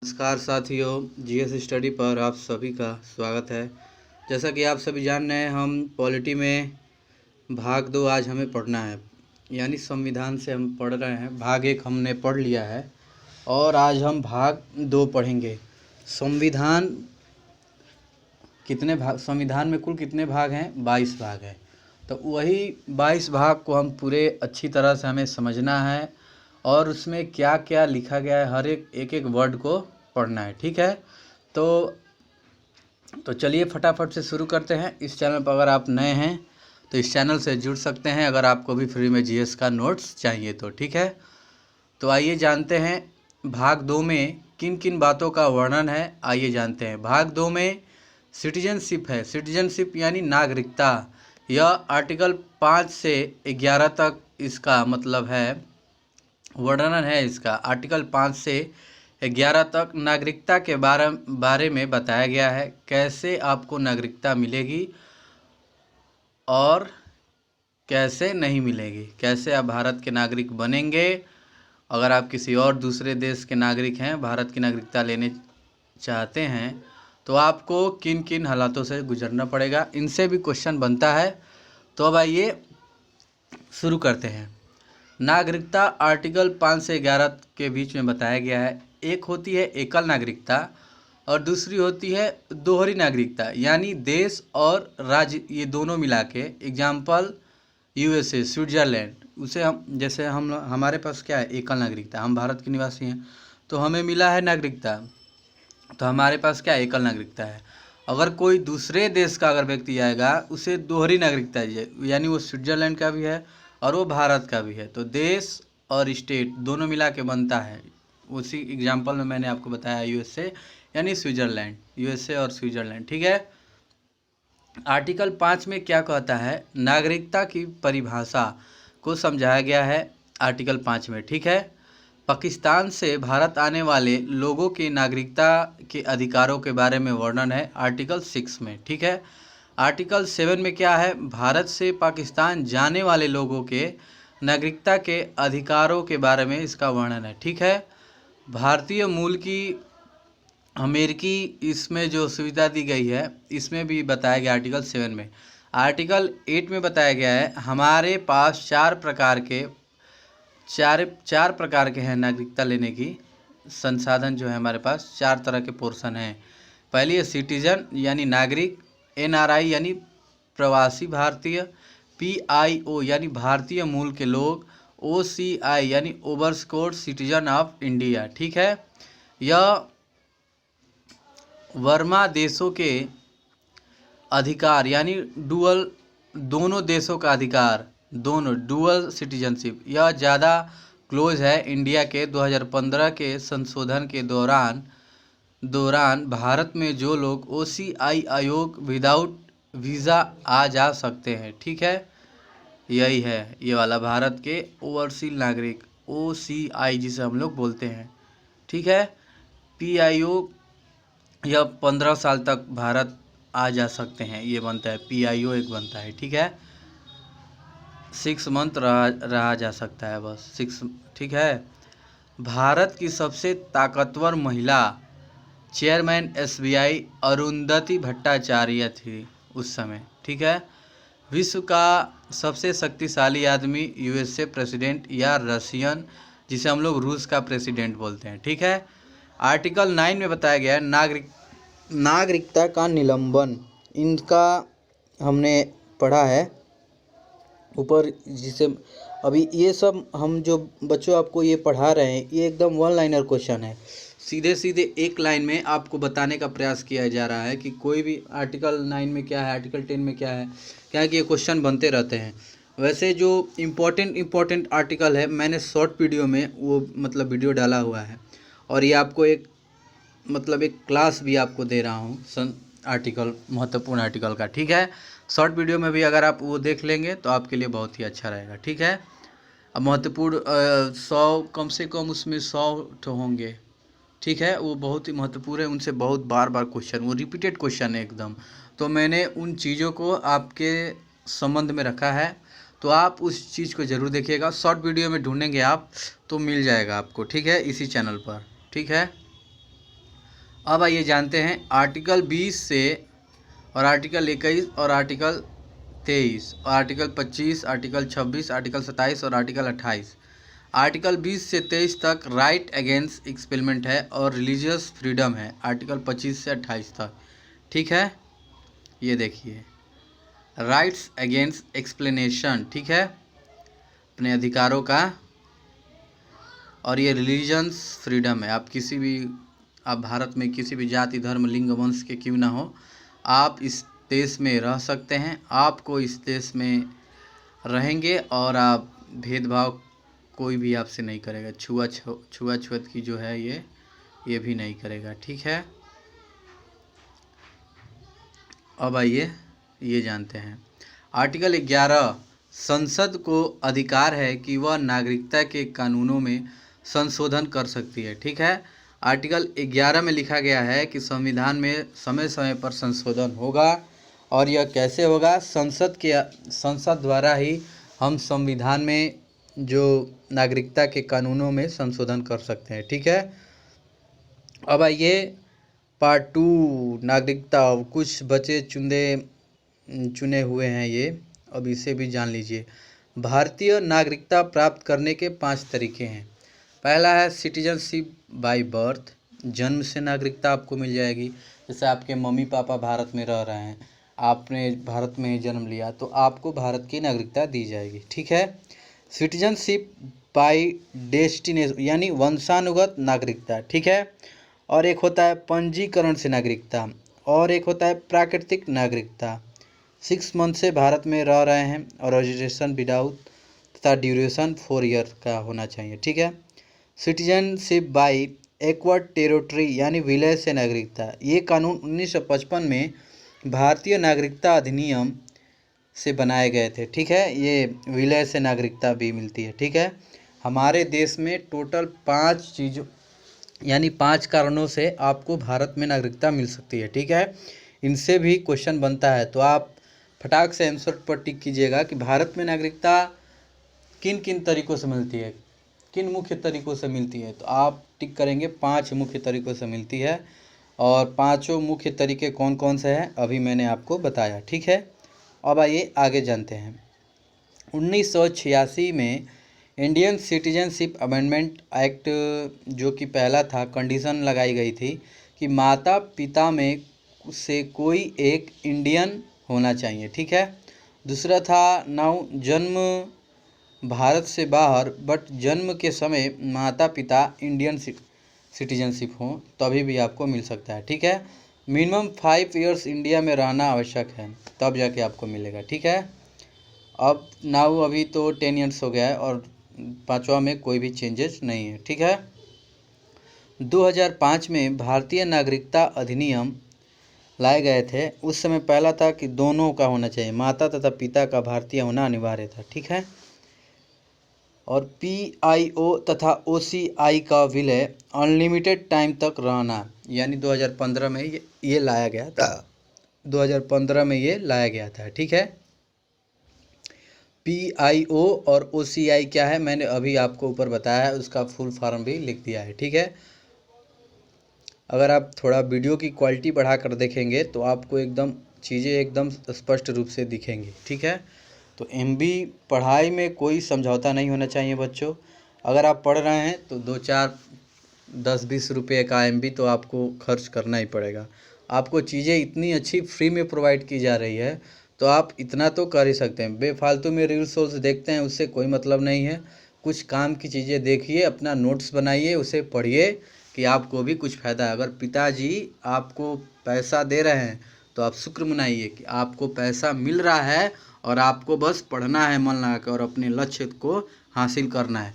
नमस्कार साथियों, GS study पर आप सभी का स्वागत है। जैसा कि आप सभी जान रहे हैं, हम पॉलिटी में भाग 2 आज हमें पढ़ना है, यानी संविधान से हम पढ़ रहे हैं। भाग 1 हमने पढ़ लिया है और आज हम भाग 2 पढ़ेंगे। संविधान संविधान में कुल कितने भाग हैं? 22 भाग हैं। तो वही 22 भाग को हम पूरे अच्छी तरह से हमें समझना है और उसमें क्या क्या लिखा गया है, हर एक वर्ड को पढ़ना है। ठीक है, तो चलिए फटाफट से शुरू करते हैं। इस चैनल पर अगर आप नए हैं तो इस चैनल से जुड़ सकते हैं, अगर आपको भी फ्री में जीएस का नोट्स चाहिए तो। ठीक है, तो आइए जानते हैं भाग 2 में किन किन बातों का वर्णन है। आइए जानते हैं। भाग 2 में सिटीजनशिप है। सिटीजनशिप यानी नागरिकता। यह आर्टिकल 5 से 11 तक इसका मतलब है, वर्णन है इसका। आर्टिकल 5 से 11 तक नागरिकता के बारे में बताया गया है, कैसे आपको नागरिकता मिलेगी और कैसे नहीं मिलेगी, कैसे आप भारत के नागरिक बनेंगे। अगर आप किसी और दूसरे देश के नागरिक हैं, भारत की नागरिकता लेने चाहते हैं, तो आपको किन किन हालातों से गुजरना पड़ेगा, इनसे भी क्वेश्चन बनता है। तो अब आइए शुरू करते हैं। नागरिकता आर्टिकल 5 से 11 के बीच में बताया गया है। एक होती है एकल नागरिकता और दूसरी होती है दोहरी नागरिकता, यानी देश और राज्य ये दोनों मिला के। एग्जाम्पल यूएसए, स्विट्ज़रलैंड, उसे हम जैसे हमारे पास क्या है, एकल नागरिकता। हम भारत के निवासी हैं तो हमें मिला है नागरिकता, तो हमारे पास क्या है, एकल नागरिकता है। अगर कोई दूसरे देश का अगर व्यक्ति आएगा, उसे दोहरी नागरिकता है, यानी वो स्विट्ज़रलैंड का भी है और वो भारत का भी है। तो देश और स्टेट दोनों मिला के बनता है। उसी एग्जाम्पल में मैंने आपको बताया यूएसए यानी स्विट्ज़रलैंड, यूएसए और स्विट्ज़रलैंड। ठीक है, आर्टिकल 5 में क्या कहता है, नागरिकता की परिभाषा को समझाया गया है आर्टिकल 5 में। ठीक है, पाकिस्तान से भारत आने वाले लोगों की नागरिकता के अधिकारों के बारे में वर्णन है आर्टिकल 6 में। ठीक है, आर्टिकल 7 में क्या है, भारत से पाकिस्तान जाने वाले लोगों के नागरिकता के अधिकारों के बारे में इसका वर्णन है। ठीक है, भारतीय मूल की अमेरिकी इसमें जो सुविधा दी गई है, इसमें भी बताया गया आर्टिकल 7 में। आर्टिकल 8 में बताया गया है, हमारे पास चार प्रकार के हैं नागरिकता लेने की संसाधन। जो है हमारे पास 4 तरह के पोर्शन हैं। पहली है सिटीजन यानी नागरिक, एनआरआई यानी प्रवासी भारतीय, पीआईओ यानी भारतीय मूल के लोग, ओसीआई यानी ओवरस्कोर्ड सिटीजन ऑफ इंडिया। ठीक है, यह वर्मा देशों के अधिकार यानी दोनों देशों का अधिकार, दोनों डुअल सिटीजनशिप, यह ज़्यादा क्लोज है इंडिया के 2015 के संशोधन के दौरान भारत में जो लोग ओसीआई आयोग विदाउट वीज़ा आ जा सकते हैं। ठीक है, यही है ये वाला, भारत के ओवरसीज नागरिक, ओसीआई जिसे हम लोग बोलते हैं। ठीक है, पीआईओ यह 15 साल तक भारत आ जा सकते हैं, ये बनता है पीआईओ एक बनता है। ठीक है, 6 मंथ रहा जा सकता है, बस 6। ठीक है, भारत की सबसे ताकतवर महिला चेयरमैन एसबीआई अरुंधति भट्टाचार्य थी उस समय। ठीक है, विश्व का सबसे शक्तिशाली आदमी यूएसए प्रेसिडेंट या रशियन, जिसे हम लोग रूस का प्रेसिडेंट बोलते हैं। ठीक है, आर्टिकल 9 में बताया गया है नागरिकता का निलंबन, इनका हमने पढ़ा है ऊपर, जिसे अभी ये सब हम जो बच्चों आपको ये पढ़ा रहे हैं, ये एकदम वन लाइनर क्वेश्चन है। सीधे सीधे एक लाइन में आपको बताने का प्रयास किया जा रहा है कि कोई भी आर्टिकल 9 में क्या है, आर्टिकल 10 में क्या है, कि ये क्वेश्चन बनते रहते हैं। वैसे जो इम्पोर्टेंट आर्टिकल है, मैंने शॉर्ट वीडियो में वो मतलब वीडियो डाला हुआ है, और ये आपको एक क्लास भी आपको दे रहा हूँ आर्टिकल, महत्वपूर्ण आर्टिकल का। ठीक है, शॉर्ट वीडियो में भी अगर आप वो देख लेंगे तो आपके लिए बहुत ही अच्छा रहेगा। ठीक है, अब महत्वपूर्ण 100 कम से कम उसमें 100 तो होंगे। ठीक है, वो बहुत ही महत्वपूर्ण है, उनसे बहुत बार क्वेश्चन, वो रिपीटेड क्वेश्चन है एकदम। तो मैंने उन चीज़ों को आपके संबंध में रखा है, तो आप उस चीज़ को ज़रूर देखिएगा। शॉर्ट वीडियो में ढूंढेंगे आप तो मिल जाएगा आपको। ठीक है, इसी चैनल पर। ठीक है, अब आइए जानते हैं आर्टिकल 20 से और आर्टिकल 21 और आर्टिकल 23 और आर्टिकल 25, आर्टिकल 26, आर्टिकल 27 और आर्टिकल 28। आर्टिकल 20 से 23 तक राइट अगेंस्ट एक्सपेलमेंट है और रिलीजियस फ्रीडम है आर्टिकल 25 से 28 तक। ठीक है, ये देखिए राइट्स अगेंस्ट एक्सप्लेनेशन, ठीक है, अपने अधिकारों का। और ये रिलीजन्स फ्रीडम है, आप भारत में किसी भी जाति धर्म लिंग वंश के क्यों ना हो, आप इस देश में रह सकते हैं। आपको इस देश में रहेंगे और आप भेदभाव कोई भी आपसे नहीं करेगा, छुआछूत की जो है ये भी नहीं करेगा। ठीक है, अब आइए ये जानते हैं आर्टिकल 11 संसद को अधिकार है कि वह नागरिकता के कानूनों में संशोधन कर सकती है। ठीक है, आर्टिकल 11 में लिखा गया है कि संविधान में समय समय पर संशोधन होगा और यह कैसे होगा, संसद द्वारा ही हम संविधान में जो नागरिकता के कानूनों में संशोधन कर सकते हैं। ठीक है, अब आइए पार्ट 2 नागरिकता। कुछ बचे चुने हुए हैं ये, अब इसे भी जान लीजिए। भारतीय नागरिकता प्राप्त करने के 5 तरीके हैं। पहला है सिटीजनशिप बाय बर्थ, जन्म से नागरिकता आपको मिल जाएगी। जैसे आपके मम्मी पापा भारत में रह रहे हैं, आपने भारत में ही जन्म लिया तो आपको भारत की नागरिकता दी जाएगी। ठीक है, सिटीजनशिप बाय डेस्टिनेशन यानी वंशानुगत नागरिकता। ठीक है, और एक होता है पंजीकरण से नागरिकता, और एक होता है प्राकृतिक नागरिकता। 6 मंथ से भारत में रह रहे हैं और रजिस्ट्रेशन विदाउट तथा ड्यूरेशन 4 ईयर का होना चाहिए। ठीक है, सिटीजनशिप बाय एक्वार्ड टेरिटरी यानी विलय से नागरिकता। ये कानून 1955 में भारतीय नागरिकता अधिनियम से बनाए गए थे। ठीक है, ये विलय से नागरिकता भी मिलती है। ठीक है, हमारे देश में टोटल 5 चीज़ों यानी 5 कारणों से आपको भारत में नागरिकता मिल सकती है। ठीक है, इनसे भी क्वेश्चन बनता है तो आप फटाक से आंसर पर टिक कीजिएगा कि भारत में नागरिकता किन किन तरीक़ों से मिलती है, किन मुख्य तरीक़ों से मिलती है। तो आप टिक करेंगे 5 मुख्य तरीक़ों से मिलती है, और 5 मुख्य तरीके कौन कौन से हैं अभी मैंने आपको बताया। ठीक है, अब आइए आगे जानते हैं। 1986 में इंडियन सिटीजनशिप अमेंडमेंट एक्ट जो कि पहला था, कंडीशन लगाई गई थी कि माता पिता में से कोई एक इंडियन होना चाहिए। ठीक है, दूसरा था नाउ जन्म भारत से बाहर बट जन्म के समय माता पिता इंडियन सिटीजनशिप हो तभी भी आपको मिल सकता है। ठीक है, मिनिमम 5 इयर्स इंडिया में रहना आवश्यक है तब जाके आपको मिलेगा। ठीक है, अब नाउ अभी तो 10 इयर्स हो गया है और 5वां में कोई भी चेंजेस नहीं है। ठीक है, 2005 में भारतीय नागरिकता अधिनियम लाए गए थे। उस समय पहला था कि दोनों का होना चाहिए, माता तथा पिता का भारतीय होना अनिवार्य था। ठीक है, और PIO तथा OCI का विलय अनलिमिटेड टाइम तक रहना, यानी 2015 में ये लाया गया था। 2015 में ये लाया गया था। ठीक है, PIO और OCI क्या है मैंने अभी आपको ऊपर बताया है, उसका फुल फॉर्म भी लिख दिया है। ठीक है, अगर आप थोड़ा वीडियो की क्वालिटी बढ़ा कर देखेंगे तो आपको एकदम चीज़ें एकदम स्पष्ट रूप से दिखेंगी। ठीक है, तो MB पढ़ाई में कोई समझौता नहीं होना चाहिए बच्चों। अगर आप पढ़ रहे हैं तो 2-4 10-20 रुपये का MB तो आपको खर्च करना ही पड़ेगा। आपको चीज़ें इतनी अच्छी फ्री में प्रोवाइड की जा रही है तो आप इतना तो कर ही सकते हैं। बेफालतू में रील्स सोल्स देखते हैं उससे कोई मतलब नहीं है। कुछ काम की चीज़ें देखिए, अपना नोट्स बनाइए, उसे पढ़िए कि आपको भी कुछ फ़ायदा है। अगर पिताजी आपको पैसा दे रहे हैं तो आप शुक्र मनाइए कि आपको पैसा मिल रहा है और आपको बस पढ़ना है मन लगा कर और अपने लक्ष्य को हासिल करना है।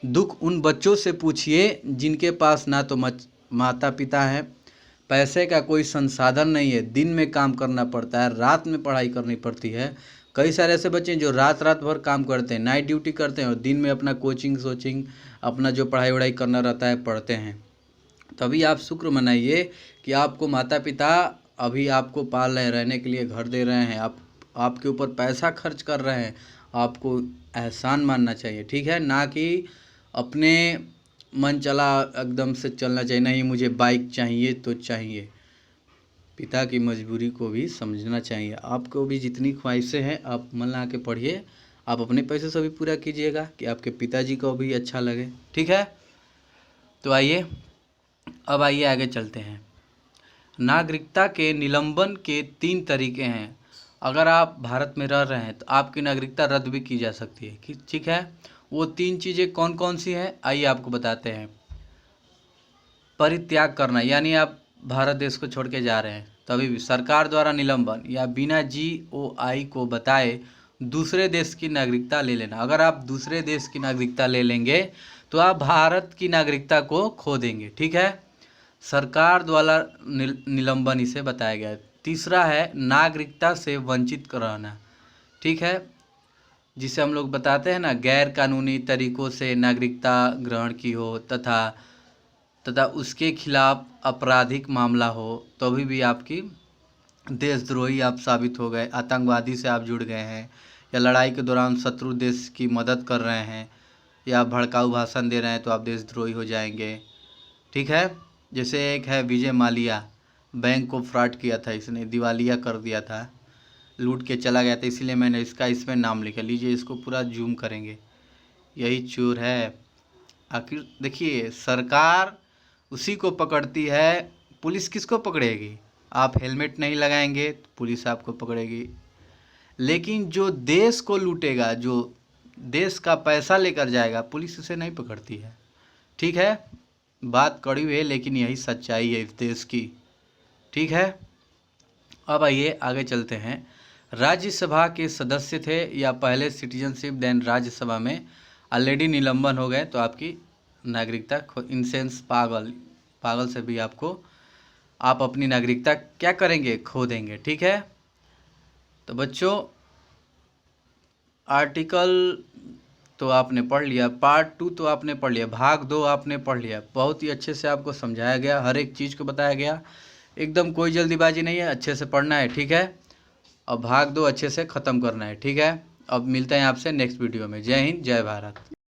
दुख उन बच्चों से पूछिए जिनके पास ना तो माता पिता हैं, पैसे का कोई संसाधन नहीं है, दिन में काम करना पड़ता है, रात में पढ़ाई करनी पड़ती है। कई सारे ऐसे बच्चे हैं जो रात भर काम करते हैं, नाइट ड्यूटी करते हैं और दिन में अपना कोचिंग अपना जो पढ़ाई वढ़ाई करना रहता है पढ़ते हैं। तभी आप शुक्र मनाइए कि आपको माता पिता अभी आपको पाल रहे, रहने के लिए घर दे रहे हैं, आपके ऊपर पैसा खर्च कर रहे हैं। आपको एहसान मानना चाहिए। ठीक है, ना कि अपने मन चला एकदम से चलना चाहिए, नहीं मुझे बाइक चाहिए तो चाहिए। पिता की मजबूरी को भी समझना चाहिए। आपको भी जितनी ख्वाहिशें हैं आप मन लगा के पढ़िए, आप अपने पैसे से भी पूरा कीजिएगा कि आपके पिताजी को भी अच्छा लगे, ठीक है। तो आइए अब आइए आगे चलते हैं। नागरिकता के निलंबन के 3 तरीके हैं। अगर आप भारत में रह रहे हैं तो आपकी नागरिकता रद्द भी की जा सकती है, ठीक है। वो 3 चीज़ें कौन कौन सी हैं आइए आपको बताते हैं। परित्याग करना, यानी आप भारत देश को छोड़ के जा रहे हैं तभी भी सरकार द्वारा निलंबन या बिना GOI को बताए दूसरे देश की नागरिकता ले लेना। अगर आप दूसरे देश की नागरिकता ले लेंगे तो आप भारत की नागरिकता को खो देंगे, ठीक है। सरकार द्वारा निलंबन इसे बताया गया है। तीसरा है नागरिकता से वंचित रहना, ठीक है, जिसे हम लोग बताते हैं ना गैर कानूनी तरीकों से नागरिकता ग्रहण की हो तथा उसके खिलाफ आपराधिक मामला हो तो भी आपकी देशद्रोही आप साबित हो गए, आतंकवादी से आप जुड़ गए हैं या लड़ाई के दौरान शत्रु देश की मदद कर रहे हैं या भड़काऊ भाषण दे रहे हैं तो आप देशद्रोही हो जाएंगे, ठीक है। जैसे एक है विजय माल्या, बैंक को फ्रॉड किया था, इसने दिवालिया कर दिया था, लूट के चला गया था, इसलिए मैंने इसमें नाम लिखा। लीजिए इसको पूरा जूम करेंगे, यही चोर है। आखिर देखिए सरकार उसी को पकड़ती है, पुलिस किसको पकड़ेगी? आप हेलमेट नहीं लगाएंगे तो पुलिस आपको पकड़ेगी, लेकिन जो देश को लूटेगा, जो देश का पैसा लेकर जाएगा, पुलिस उसे नहीं पकड़ती है, ठीक है। बात कड़वी है लेकिन यही सच्चाई है इस देश की, ठीक है। अब आइए आगे चलते हैं। राज्यसभा के सदस्य थे या पहले सिटीजनशिप देन राज्यसभा में ऑलरेडी निलंबन हो गए तो आपकी नागरिकता इन सेंस पागल से भी आप अपनी नागरिकता क्या करेंगे? खो देंगे, ठीक है। तो बच्चों आर्टिकल तो आपने पढ़ लिया, पार्ट 2 तो आपने पढ़ लिया, भाग 2 आपने पढ़ लिया। बहुत ही अच्छे से आपको समझाया गया, हर एक चीज़ को बताया गया, एकदम कोई जल्दीबाजी नहीं है, अच्छे से पढ़ना है, ठीक है। और भाग 2 अच्छे से ख़त्म करना है, ठीक है। अब मिलते हैं आपसे नेक्स्ट वीडियो में। जय हिंद, जय भारत।